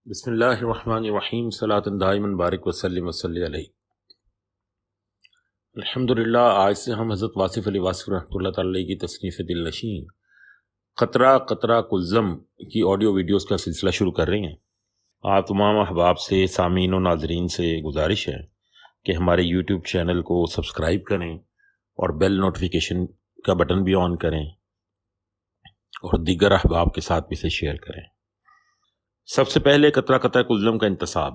بسم اللہ الرحمن الرحیم صلاۃ دائما بارک وسلم وصلی علیہ۔ الحمدللہ، آج سے ہم حضرت واصف علی واصف رحمۃ اللہ تعالی علیہ کی تصنیف دل نشین قطرہ قطرہ کلزم کی آڈیو ویڈیوز کا سلسلہ شروع کر رہے ہیں۔ آپ تمام احباب سے، سامعین و ناظرین سے گزارش ہے کہ ہمارے یوٹیوب چینل کو سبسکرائب کریں اور بیل نوٹیفیکیشن کا بٹن بھی آن کریں اور دیگر احباب کے ساتھ بھی اسے شیئر کریں۔ سب سے پہلے قطرہ قطرہ کلزم کا انتصاب۔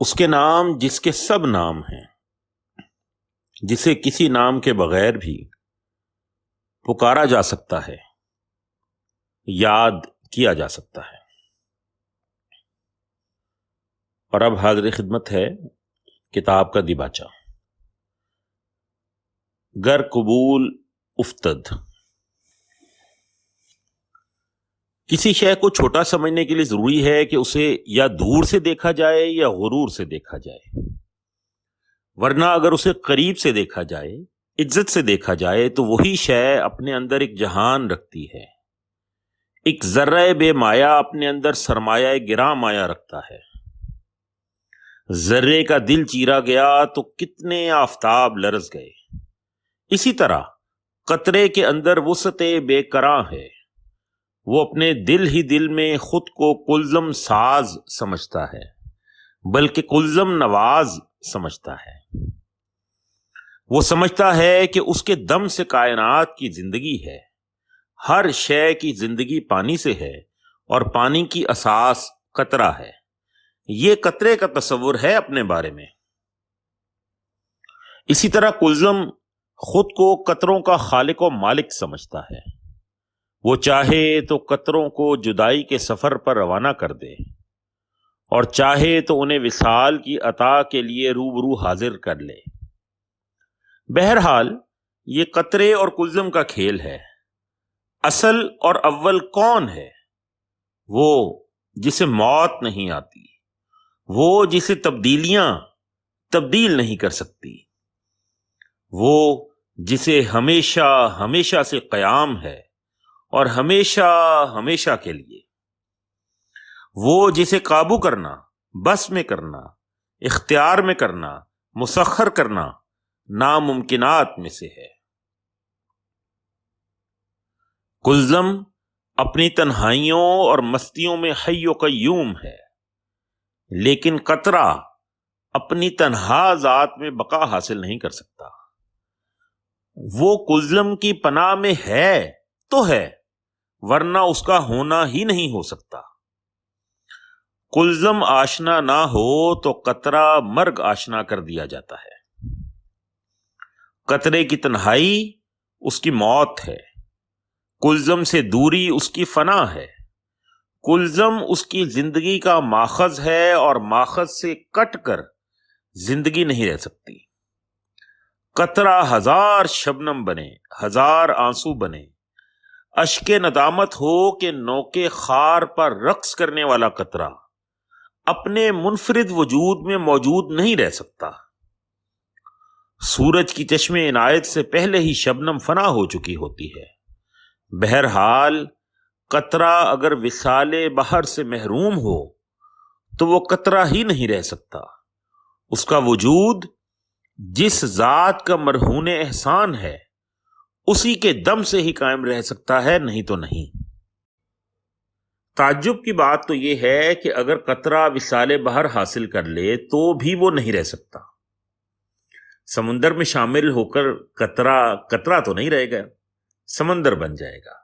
اس کے نام جس کے سب نام ہیں، جسے کسی نام کے بغیر بھی پکارا جا سکتا ہے، یاد کیا جا سکتا ہے۔ اور اب حاضر خدمت ہے کتاب کا دیباچہ۔ گر قبول افتد۔ کسی شے کو چھوٹا سمجھنے کے لیے ضروری ہے کہ اسے یا دور سے دیکھا جائے یا غرور سے دیکھا جائے، ورنہ اگر اسے قریب سے دیکھا جائے، عزت سے دیکھا جائے، تو وہی شے اپنے اندر ایک جہان رکھتی ہے۔ ایک ذرہ بے مایہ اپنے اندر سرمایہ گراں مایہ رکھتا ہے۔ ذرے کا دل چیرا گیا تو کتنے آفتاب لرز گئے۔ اسی طرح قطرے کے اندر وسعت بے کراں ہے۔ وہ اپنے دل ہی دل میں خود کو کلزم ساز سمجھتا ہے، بلکہ کلزم نواز سمجھتا ہے۔ وہ سمجھتا ہے کہ اس کے دم سے کائنات کی زندگی ہے۔ ہر شے کی زندگی پانی سے ہے اور پانی کی اساس قطرہ ہے۔ یہ قطرے کا تصور ہے اپنے بارے میں۔ اسی طرح کلزم خود کو قطروں کا خالق و مالک سمجھتا ہے۔ وہ چاہے تو قطروں کو جدائی کے سفر پر روانہ کر دے اور چاہے تو انہیں وصال کی عطا کے لیے روبرو حاضر کر لے۔ بہرحال یہ قطرے اور کلزم کا کھیل ہے۔ اصل اور اول کون ہے؟ وہ جسے موت نہیں آتی، وہ جسے تبدیلیاں تبدیل نہیں کر سکتی، وہ جسے ہمیشہ ہمیشہ سے قیام ہے اور ہمیشہ ہمیشہ کے لیے، وہ جسے قابو کرنا، بس میں کرنا، اختیار میں کرنا، مسخر کرنا ناممکنات میں سے ہے۔ کلزم اپنی تنہائیوں اور مستیوں میں حی و قیوم ہے، لیکن قطرہ اپنی تنہا ذات میں بقا حاصل نہیں کر سکتا۔ وہ کلزم کی پناہ میں ہے تو ہے، ورنہ اس کا ہونا ہی نہیں ہو سکتا۔ کلزم آشنا نہ ہو تو قطرہ مرگ آشنا کر دیا جاتا ہے۔ قطرے کی تنہائی اس کی موت ہے، کلزم سے دوری اس کی فنا ہے۔ کلزم اس کی زندگی کا ماخذ ہے اور ماخذ سے کٹ کر زندگی نہیں رہ سکتی۔ قطرہ ہزار شبنم بنے، ہزار آنسو بنے، اشک ندامت ہو کہ نوکے خار پر رقص کرنے والا قطرہ اپنے منفرد وجود میں موجود نہیں رہ سکتا۔ سورج کی چشم عنایت سے پہلے ہی شبنم فنا ہو چکی ہوتی ہے۔ بہرحال قطرہ اگر وصال بحر سے محروم ہو تو وہ قطرہ ہی نہیں رہ سکتا۔ اس کا وجود جس ذات کا مرہون احسان ہے اسی کے دم سے ہی قائم رہ سکتا ہے، نہیں تو نہیں۔ تعجب کی بات تو یہ ہے کہ اگر قطرہ وصال بحر حاصل کر لے تو بھی وہ نہیں رہ سکتا۔ سمندر میں شامل ہو کر قطرہ تو نہیں رہے گا، سمندر بن جائے گا،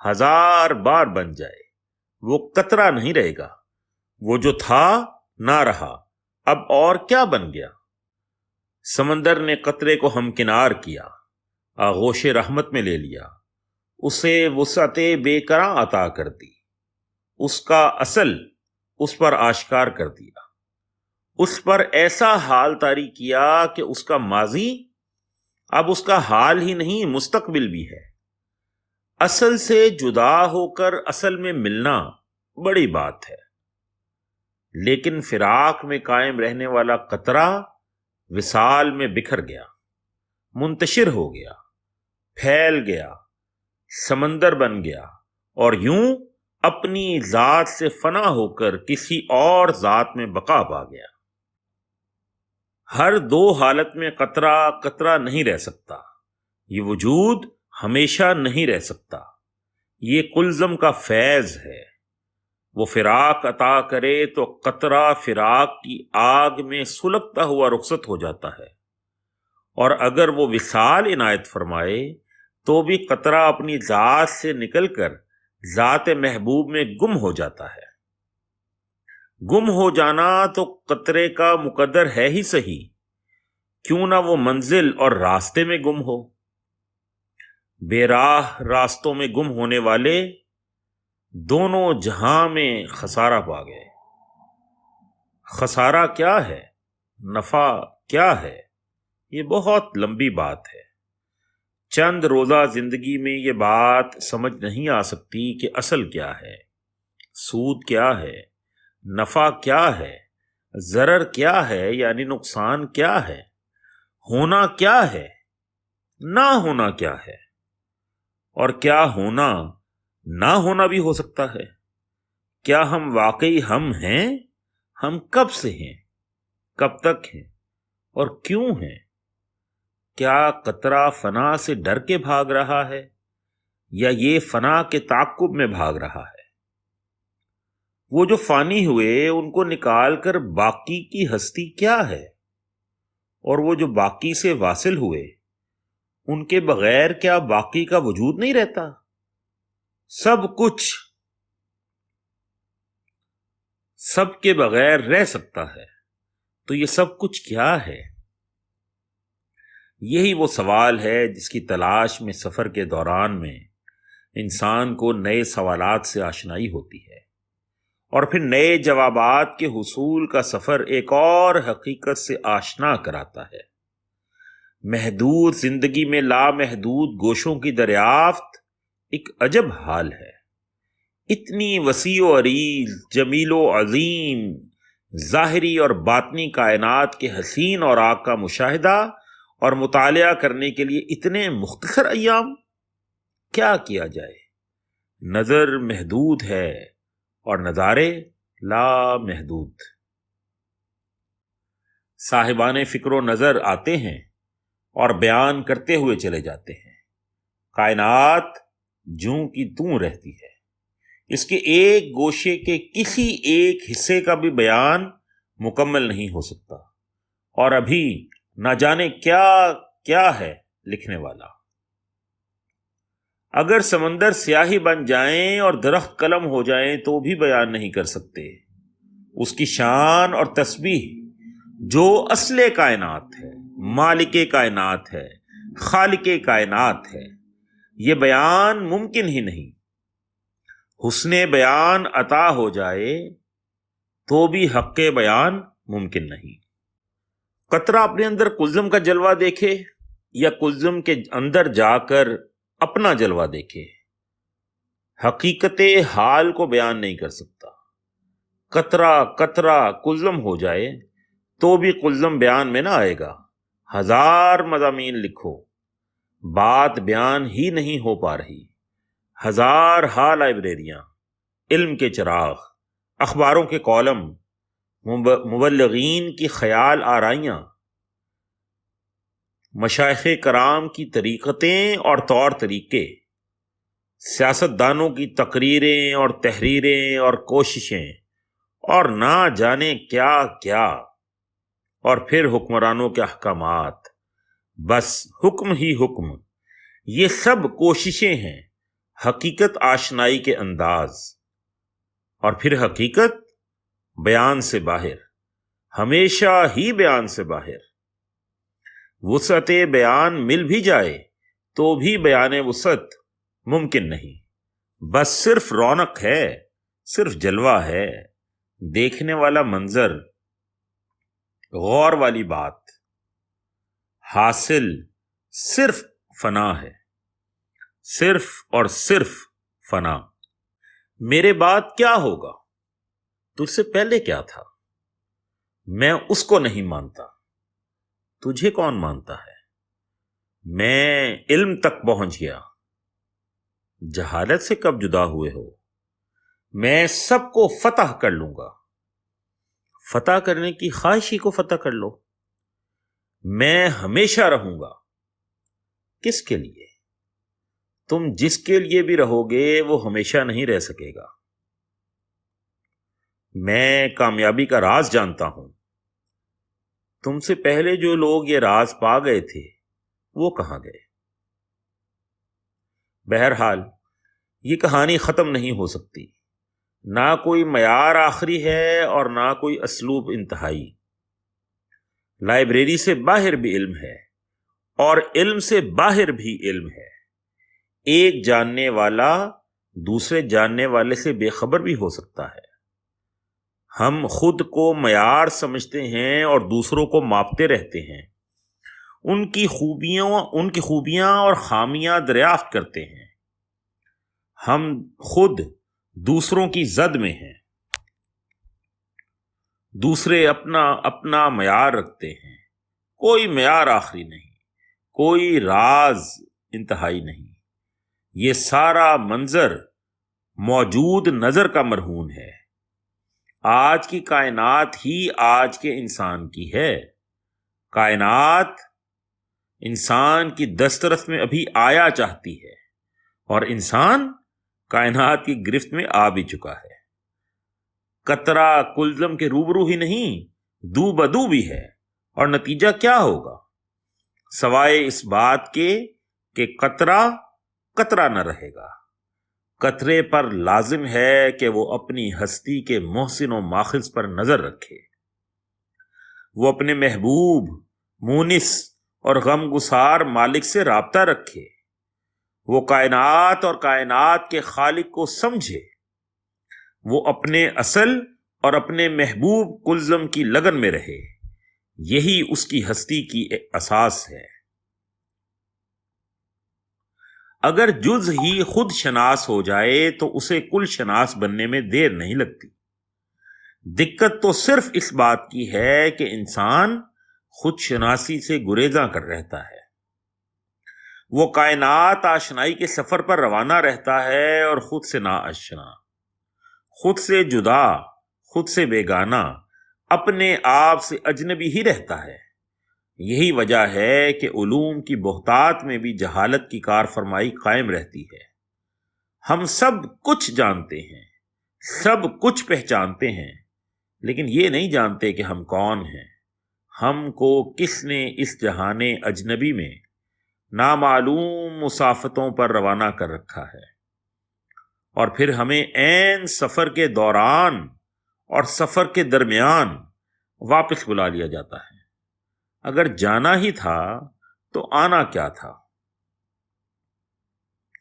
ہزار بار بن جائے، وہ قطرہ نہیں رہے گا۔ وہ جو تھا نہ رہا، اب اور کیا بن گیا؟ سمندر نے قطرے کو ہمکنار کیا، آغوش رحمت میں لے لیا، اسے وسعت بے کراں عطا کر دی، اس کا اصل اس پر آشکار کر دیا، اس پر ایسا حال طاری کیا کہ اس کا ماضی اب اس کا حال ہی نہیں، مستقبل بھی ہے۔ اصل سے جدا ہو کر اصل میں ملنا بڑی بات ہے، لیکن فراق میں قائم رہنے والا قطرہ وصال میں بکھر گیا، منتشر ہو گیا، پھیل گیا، سمندر بن گیا اور یوں اپنی ذات سے فنا ہو کر کسی اور ذات میں بقا پا گیا۔ ہر دو حالت میں قطرہ قطرہ نہیں رہ سکتا، یہ وجود ہمیشہ نہیں رہ سکتا، یہ کلزم کا فیض ہے۔ وہ فراق عطا کرے تو قطرہ فراق کی آگ میں سلگتا ہوا رخصت ہو جاتا ہے، اور اگر وہ وصال عنایت فرمائے تو بھی قطرہ اپنی ذات سے نکل کر ذات محبوب میں گم ہو جاتا ہے۔ گم ہو جانا تو قطرے کا مقدر ہے ہی صحیح، کیوں نہ وہ منزل اور راستے میں گم ہو۔ بے راہ راستوں میں گم ہونے والے دونوں جہاں میں خسارہ پا گئے۔ خسارہ کیا ہے، نفع کیا ہے، یہ بہت لمبی بات ہے۔ چند روزہ زندگی میں یہ بات سمجھ نہیں آ سکتی کہ اصل کیا ہے، سود کیا ہے، نفع کیا ہے، ضرر کیا ہے یعنی نقصان کیا ہے، ہونا کیا ہے، نہ ہونا کیا ہے، اور کیا ہونا نہ ہونا بھی ہو سکتا ہے۔ کیا ہم واقعی ہم ہیں؟ ہم کب سے ہیں، کب تک ہیں، اور کیوں ہیں؟ کیا قطرہ فنا سے ڈر کے بھاگ رہا ہے، یا یہ فنا کے تعاقب میں بھاگ رہا ہے؟ وہ جو فانی ہوئے ان کو نکال کر باقی کی ہستی کیا ہے، اور وہ جو باقی سے واصل ہوئے ان کے بغیر کیا باقی کا وجود نہیں رہتا؟ سب کچھ سب کے بغیر رہ سکتا ہے، تو یہ سب کچھ کیا ہے؟ یہی وہ سوال ہے جس کی تلاش میں سفر کے دوران میں انسان کو نئے سوالات سے آشنائی ہوتی ہے، اور پھر نئے جوابات کے حصول کا سفر ایک اور حقیقت سے آشنا کراتا ہے۔ محدود زندگی میں لامحدود گوشوں کی دریافت ایک عجب حال ہے۔ اتنی وسیع و عریض، جمیل و عظیم، ظاہری اور باطنی کائنات کے حسین اور آگ کا مشاہدہ اور مطالعہ کرنے کے لیے اتنے مختصر ایام، کیا کیا جائے؟ نظر محدود ہے اور نظارے لامحدود۔ صاحبان فکر و نظر آتے ہیں اور بیان کرتے ہوئے چلے جاتے ہیں۔ کائنات جوں کی توں رہتی ہے، اس کے ایک گوشے کے کسی ایک حصے کا بھی بیان مکمل نہیں ہو سکتا، اور ابھی نہ جانے کیا کیا ہے لکھنے والا۔ اگر سمندر سیاہی بن جائیں اور درخت قلم ہو جائیں تو بھی بیان نہیں کر سکتے اس کی شان اور تسبیح جو اصل کائنات ہے، مالک کائنات ہے، خالق کائنات ہے۔ یہ بیان ممکن ہی نہیں۔ حسن بیان عطا ہو جائے تو بھی حق بیان ممکن نہیں۔ قطرہ اپنے اندر کلزم کا جلوہ دیکھے یا کلزم کے اندر جا کر اپنا جلوہ دیکھے، حقیقت حال کو بیان نہیں کر سکتا۔ قطرہ قطرہ کلزم ہو جائے تو بھی کلزم بیان میں نہ آئے گا۔ ہزار مضامین لکھو، بات بیان ہی نہیں ہو پا رہی۔ ہزار ہا لائبریریاں، علم کے چراغ، اخباروں کے کالم، مبلغین کی خیال آرائیاں، مشائخ کرام کی طریقتیں اور طور طریقے، سیاست دانوں کی تقریریں اور تحریریں اور کوششیں، اور نہ جانے کیا کیا، اور پھر حکمرانوں کے احکامات، بس حکم ہی حکم۔ یہ سب کوششیں ہیں حقیقت آشنائی کے انداز، اور پھر حقیقت بیان سے باہر، ہمیشہ ہی بیان سے باہر۔ وسعت بیان مل بھی جائے تو بھی بیان وسعت ممکن نہیں، بس صرف رونق ہے، صرف جلوہ ہے، دیکھنے والا منظر، غور والی بات، حاصل صرف فنا ہے، صرف اور صرف فنا۔ میرے بعد کیا ہوگا؟ تجھ سے پہلے کیا تھا؟ میں اس کو نہیں مانتا، تجھے کون مانتا ہے؟ میں علم تک پہنچ گیا، جہالت سے کب جدا ہوئے ہو؟ میں سب کو فتح کر لوں گا۔ فتح کرنے کی خواہش ہی کو فتح کر لو۔ میں ہمیشہ رہوں گا۔ کس کے لیے؟ تم جس کے لیے بھی رہو گے وہ ہمیشہ نہیں رہ سکے گا۔ میں کامیابی کا راز جانتا ہوں۔ تم سے پہلے جو لوگ یہ راز پا گئے تھے وہ کہاں گئے؟ بہرحال یہ کہانی ختم نہیں ہو سکتی۔ نہ کوئی معیار آخری ہے اور نہ کوئی اسلوب انتہائی۔ لائبریری سے باہر بھی علم ہے اور علم سے باہر بھی علم ہے۔ ایک جاننے والا دوسرے جاننے والے سے بے خبر بھی ہو سکتا ہے۔ ہم خود کو معیار سمجھتے ہیں اور دوسروں کو ماپتے رہتے ہیں۔ ان کی خوبیاں اور خامیاں دریافت کرتے ہیں۔ ہم خود دوسروں کی زد میں ہیں۔ دوسرے اپنا معیار رکھتے ہیں۔ کوئی معیار آخری نہیں، کوئی راز انتہائی نہیں۔ یہ سارا منظر موجود نظر کا مرہون ہے۔ آج کی کائنات ہی آج کے انسان کی ہے۔ کائنات انسان کی دسترس میں ابھی آیا چاہتی ہے اور انسان کائنات کی گرفت میں آ بھی چکا ہے۔ قطرہ کلزم کے روبرو ہی نہیں، دو بدو بھی ہے، اور نتیجہ کیا ہوگا سوائے اس بات کے کہ قطرہ نہ رہے گا۔ قطرے پر لازم ہے کہ وہ اپنی ہستی کے محسن و ماخذ پر نظر رکھے۔ وہ اپنے محبوب، مونس اور غمگسار مالک سے رابطہ رکھے۔ وہ کائنات اور کائنات کے خالق کو سمجھے۔ وہ اپنے اصل اور اپنے محبوب کلزم کی لگن میں رہے۔ یہی اس کی ہستی کی اساس ہے۔ اگر جز ہی خود شناس ہو جائے تو اسے کل شناس بننے میں دیر نہیں لگتی۔ دقت تو صرف اس بات کی ہے کہ انسان خود شناسی سے گریزاں کر رہتا ہے۔ وہ کائنات آشنائی کے سفر پر روانہ رہتا ہے اور خود سے نا آشنا، خود سے جدا، خود سے بیگانہ، اپنے آپ سے اجنبی ہی رہتا ہے۔ یہی وجہ ہے کہ علوم کی بہتات میں بھی جہالت کی کار فرمائی قائم رہتی ہے۔ ہم سب کچھ جانتے ہیں، سب کچھ پہچانتے ہیں، لیکن یہ نہیں جانتے کہ ہم کون ہیں۔ ہم کو کس نے اس جہان اجنبی میں نامعلوم مسافتوں پر روانہ کر رکھا ہے، اور پھر ہمیں عین سفر کے دوران اور سفر کے درمیان واپس بلا لیا جاتا ہے۔ اگر جانا ہی تھا تو آنا کیا تھا؟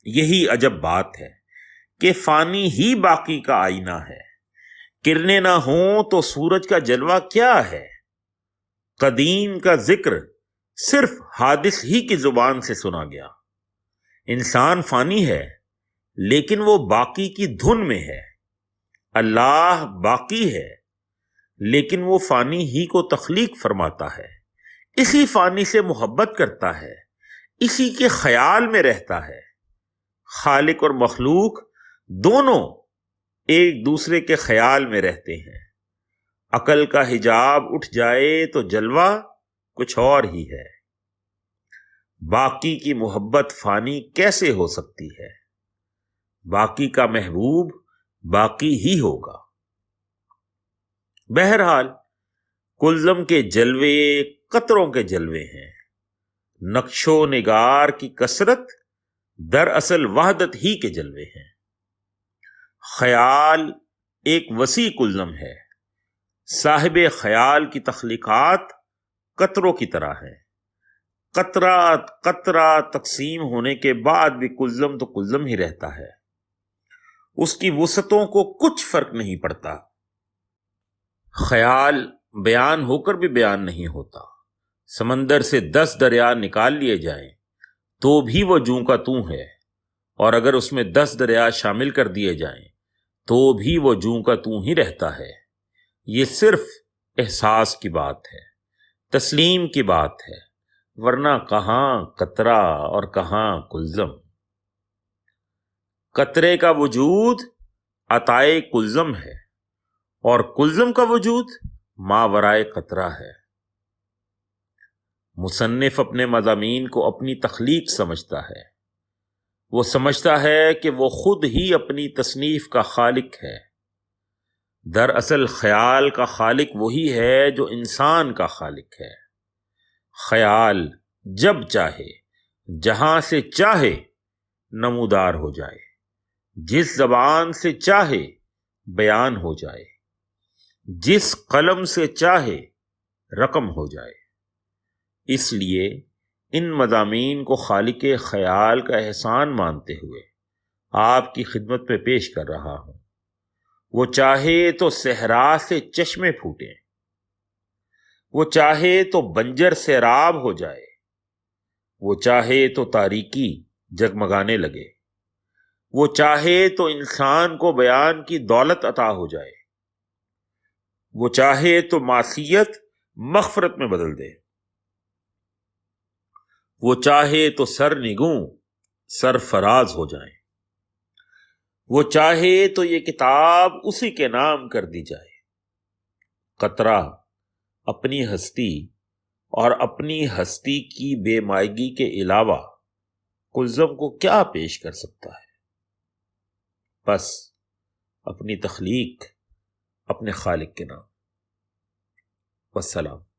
یہی عجب بات ہے کہ فانی ہی باقی کا آئینہ ہے۔ کرنیں نہ ہوں تو سورج کا جلوہ کیا ہے؟ قدیم کا ذکر صرف حادث ہی کی زبان سے سنا گیا۔ انسان فانی ہے لیکن وہ باقی کی دھن میں ہے۔ اللہ باقی ہے لیکن وہ فانی ہی کو تخلیق فرماتا ہے، اسی فانی سے محبت کرتا ہے، اسی کے خیال میں رہتا ہے۔ خالق اور مخلوق دونوں ایک دوسرے کے خیال میں رہتے ہیں۔ عقل کا حجاب اٹھ جائے تو جلوہ کچھ اور ہی ہے۔ باقی کی محبت فانی کیسے ہو سکتی ہے؟ باقی کا محبوب باقی ہی ہوگا۔ بہرحال کلزم کے جلوے قطروں کے جلوے ہیں۔ نقش و نگار کی کثرت دراصل وحدت ہی کے جلوے ہیں۔ خیال ایک وسیع کلزم ہے۔ صاحب خیال کی تخلیقات قطروں کی طرح ہے۔ قطرہ تقسیم ہونے کے بعد بھی کلزم تو کلزم ہی رہتا ہے۔ اس کی وسعتوں کو کچھ فرق نہیں پڑتا۔ خیال بیان ہو کر بھی بیان نہیں ہوتا۔ سمندر سے 10 دریا نکال لیے جائیں تو بھی وہ جوں کا توں ہے، اور اگر اس میں 10 دریا شامل کر دیے جائیں تو بھی وہ جوں کا توں ہی رہتا ہے۔ یہ صرف احساس کی بات ہے، تسلیم کی بات ہے، ورنہ کہاں قطرہ اور کہاں کلزم۔ قطرے کا وجود عطائے کلزم ہے اور کلزم کا وجود ماورائے قطرہ ہے۔ مصنف اپنے مضامین کو اپنی تخلیق سمجھتا ہے۔ وہ سمجھتا ہے کہ وہ خود ہی اپنی تصنیف کا خالق ہے۔ دراصل خیال کا خالق وہی ہے جو انسان کا خالق ہے۔ خیال جب چاہے جہاں سے چاہے نمودار ہو جائے، جس زبان سے چاہے بیان ہو جائے، جس قلم سے چاہے رقم ہو جائے۔ اس لیے ان مضامین کو خالق خیال کا احسان مانتے ہوئے آپ کی خدمت میں پیش کر رہا ہوں۔ وہ چاہے تو صحرا سے چشمے پھوٹیں، وہ چاہے تو بنجر سیراب ہو جائے، وہ چاہے تو تاریکی جگمگانے لگے، وہ چاہے تو انسان کو بیان کی دولت عطا ہو جائے، وہ چاہے تو معصیت مغفرت میں بدل دے، وہ چاہے تو سرنگوں سرفراز ہو جائیں، وہ چاہے تو یہ کتاب اسی کے نام کر دی جائے۔ قطرہ اپنی ہستی اور اپنی ہستی کی بے مائگی کے علاوہ کلزم کو کیا پیش کر سکتا ہے؟ بس اپنی تخلیق اپنے خالق کے نام۔ والسلام۔